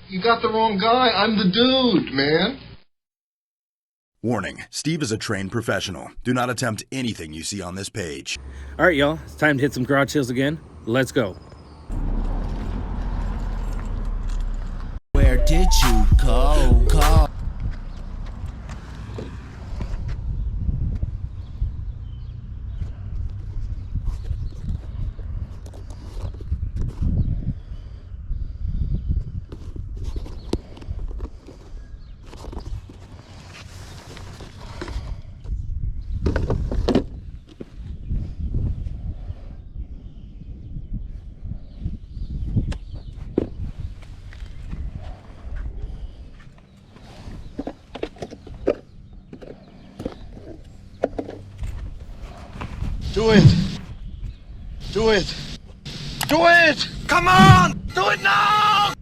You got the wrong guy. I'm the dude, man. Warning, Steve is a trained professional. Do not attempt anything you see on this page. All right, y'all, it's time to hit some garage sales again. Let's go. Where did you go? Do it. Do it. Do it! Come on! Do it now!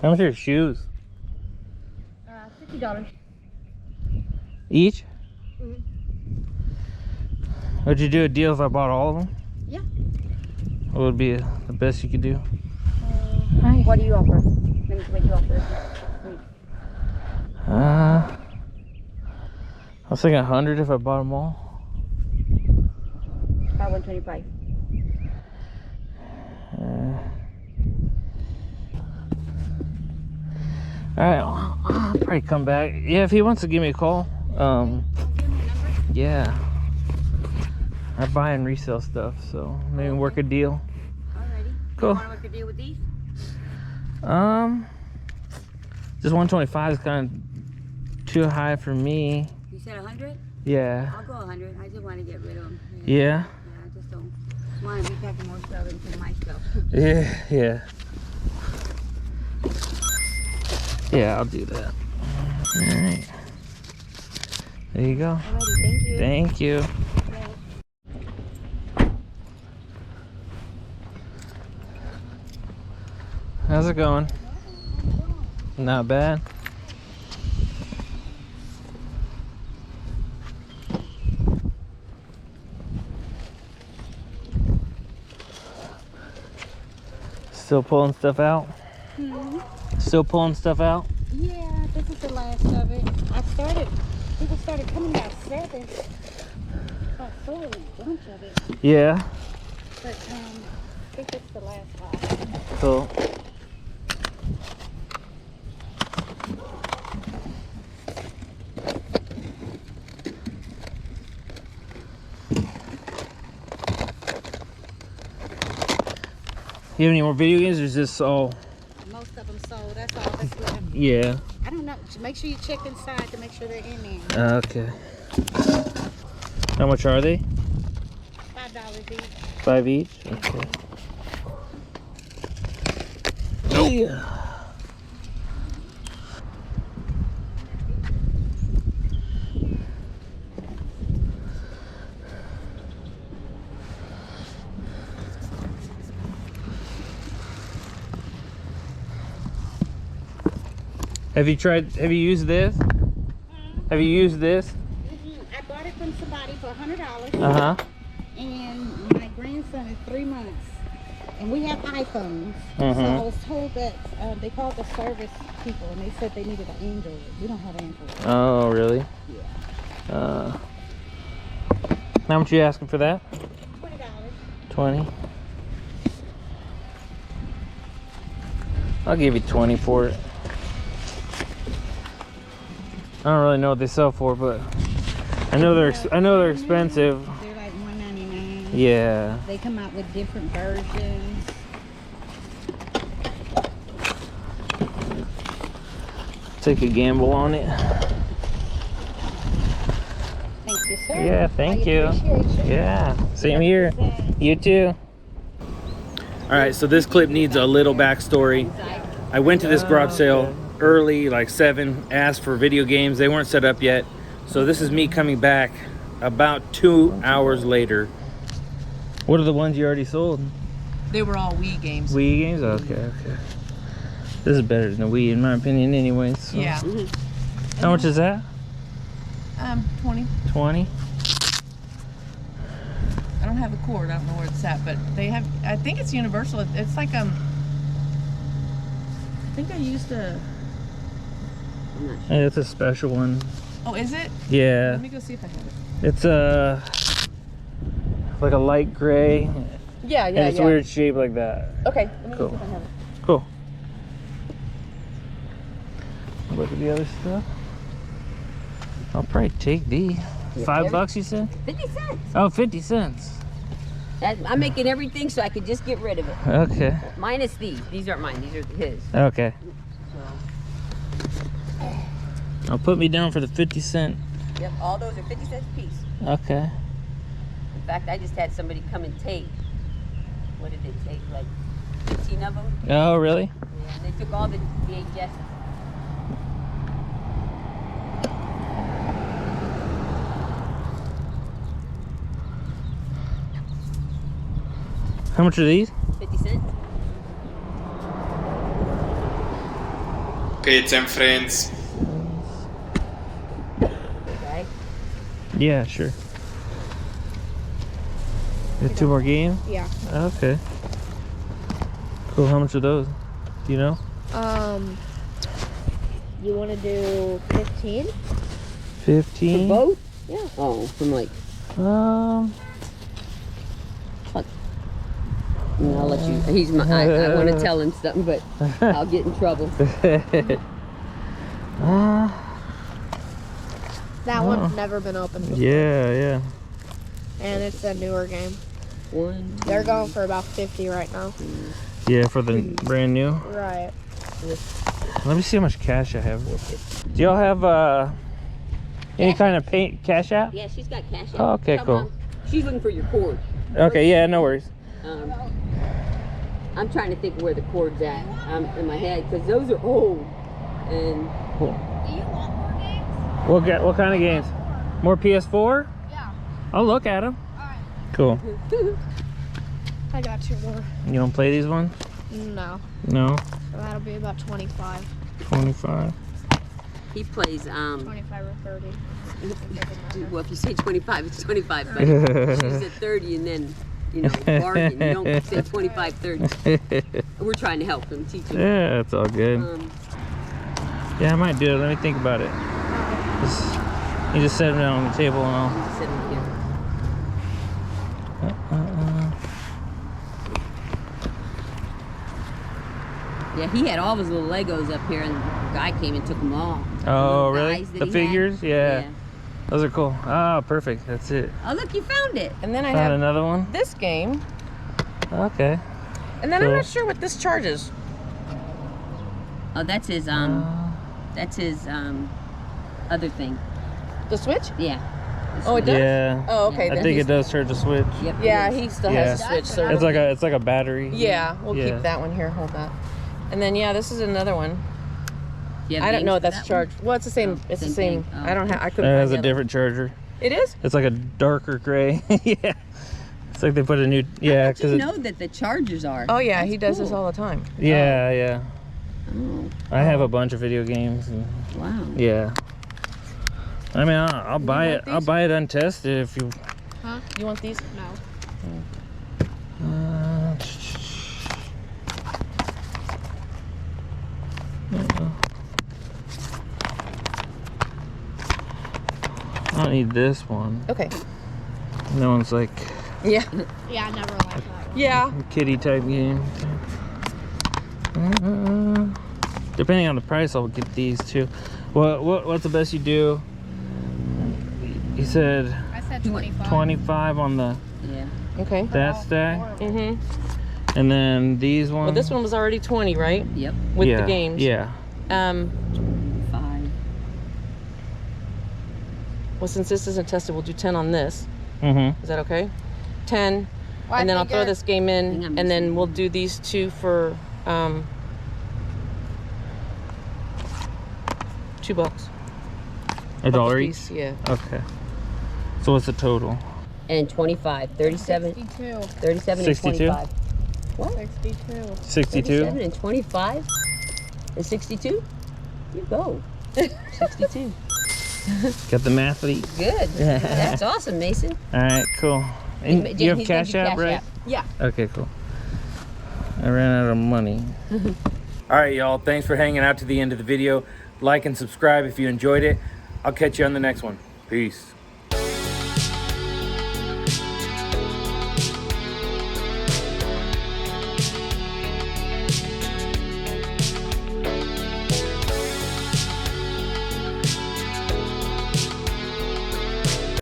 How much are your shoes? $50. Each? Mm-hmm. Would you do a deal if I bought all of them? Yeah. What would be the best you could do? What do you offer? Let me see what you offer. I was thinking 100 if I bought them all. About 125. Alright, I'll probably come back. Yeah, if he wants to give me a call. Yeah. I buy and resell stuff, so maybe work a deal. Alrighty. Cool. You want to work a deal with these? Just 125 is kind of too high for me. You said 100? Yeah. I'll go 100. I just want to get rid of them. Yeah. Yeah, I just don't want to be packing more stuff into my stuff. Yeah. Yeah, I'll do that. Alright. There you go. Alrighty, thank you. Thank you. How's it going? Not bad. Still pulling stuff out? Still pulling stuff out? Yeah, this is the last of it. People started coming about 7. I sold a bunch of it. Yeah. But I think it's the last lot. Cool. You have any more video games, or is this all? Most of them sold. That's all that's left. Yeah. I don't know. Make sure you check inside to make sure they're in there. Okay. How much are they? $5 each. 5 each? Okay. Oh, yeah. Have you used this? Have you used this? I bought it from somebody for $100. Uh-huh. And my grandson is 3 months. And we have iPhones. So I was told that they called the service people and they said they needed an Android. We don't have Android. Oh, really? Yeah. How much are you asking for that? $20. 20. I'll give you 20 for it. I don't really know what they sell for, but I know they're expensive. They're like $199. Yeah. They come out with different versions. take a gamble on it. Thank you, sir. Yeah, thank I you. appreciate you. Yeah, same here. You too. All right, so this clip needs a little backstory. I went to this garage sale early, like 7, asked for video games. They weren't set up yet. So this is me coming back about 2 hours later. What are the ones you already sold? They were all Wii games. Wii games? Okay, okay. This is better than the Wii in my opinion anyways. So. Yeah. How much is that? 20. 20? I don't have a cord. I don't know where it's at, but they have. I think it's universal. It's like I think I used a. Yeah, it's a special one. Oh, is it? Yeah. Let me go see if I have it. It's like a light gray. Yeah, And it's weird shape like that. Okay. Let me Cool. go see if I have it. Cool. Look at the other stuff. I'll probably take these. $5 you said? 50 cents. Oh, 50 cents. I'm making everything so I could just get rid of it. Okay. Minus these. These aren't mine. These are his. Okay. So, I'll put me down for the 50 cent. yep, all those are 50 cents a piece. Okay. In fact, I just had somebody come and take. What did they take? Like 15 of them? Oh, really? Yeah, and they took all the VHS. How much are these? 50 cents. Okay, 10 friends. Okay. Yeah, sure. Got 2 more games? Yeah. Okay. Cool. How much are those? Do you know? You want to do 15? 15? For both? Yeah. Oh, from like, I'll let you. He's my. I want to tell him something, but I'll get in trouble. That one's never been opened before. Yeah, yeah. And it's a newer game. One. They're going for about 50 right now. Yeah, for the brand new. Right. Let me see how much cash I have. Do y'all have any kind of cash app? Yeah, she's got cash. Oh, okay, Come cool. on. She's looking for your cord. Okay, yeah, no worries. I'm trying to think where the cord's at in my head because those are old. And Cool. Do you want more games? What kind of games? More PS4? Yeah. I'll look at them. Alright. Cool. I got 2 more. You don't play these ones? No. No? So that'll be about 25. 25. he plays. 25 or 30. Well, if you say 25, it's 25. But she's at 30, and then bargain. You don't say 25, 30. We're trying to help him, teach him. Yeah, it's all good. Yeah, I might do it. Let me think about it. You just set them down on the table and I'll... Just sit him here. Yeah, he had all his little Legos up here, and the guy came and took them all. Oh, The really? guys that The he figures? had. Yeah. Those are cool. Oh, perfect. That's it. Oh, look, you found it. And then I Found have another one? this game. Okay. And then Cool. I'm not sure what this charges. Oh, that's his other thing. The Switch? Yeah. Oh, it does? Yeah. Oh, okay. I then think he's- it does charge the Switch. Yep. Yeah, he still has a Switch. So It's like a battery. yeah, we'll Yeah. keep that one here. Hold that. And then yeah, this is another one. You have I don't know what games that's for that one? charged. Well, it's the same. Oh, It's the same same. thing. Oh. I don't have. I It couldn't. has find a the other different charger. It is? It's like a darker gray. Yeah. It's like they put a new. Yeah, How did you because know that the chargers are? Oh yeah, That's he does this cool. all the time. yeah, yeah. Oh, I have a bunch of video games. And, wow. yeah. I mean, I'll buy it. I'll these? buy it untested if you. Huh? You want these? No. I don't need this one. Okay. That one's like Yeah. Yeah, I never liked that one. Yeah. a kitty type game. Depending on the price, I'll get these too. What's the best you do? You said I said 25. 25 on the Yeah. Okay. that stack, Mhm. and then these ones. Well, this one was already 20, right? Yep. With yeah, the games. Yeah. 5. Well, since this isn't tested, we'll do 10 on this. Mm-hmm. Is that okay? 10, Well, and then I I'll throw this game I in, think I'm and then missing we'll one. do these 2 for $2. $1 each? Piece, yeah. Okay. So what's the total? And 25, 37, 62. 37 and 62? 25. What? 62. 62? 37 and 25? And 62? You go. 62. Got the mathlete. Good. That's awesome, Mason. All right, cool. And He's you have gonna Cash do App, right? Yeah. Okay, cool. I ran out of money. All right, y'all. Thanks for hanging out to the end of the video. Like and subscribe if you enjoyed it. I'll catch you on the next one. Peace.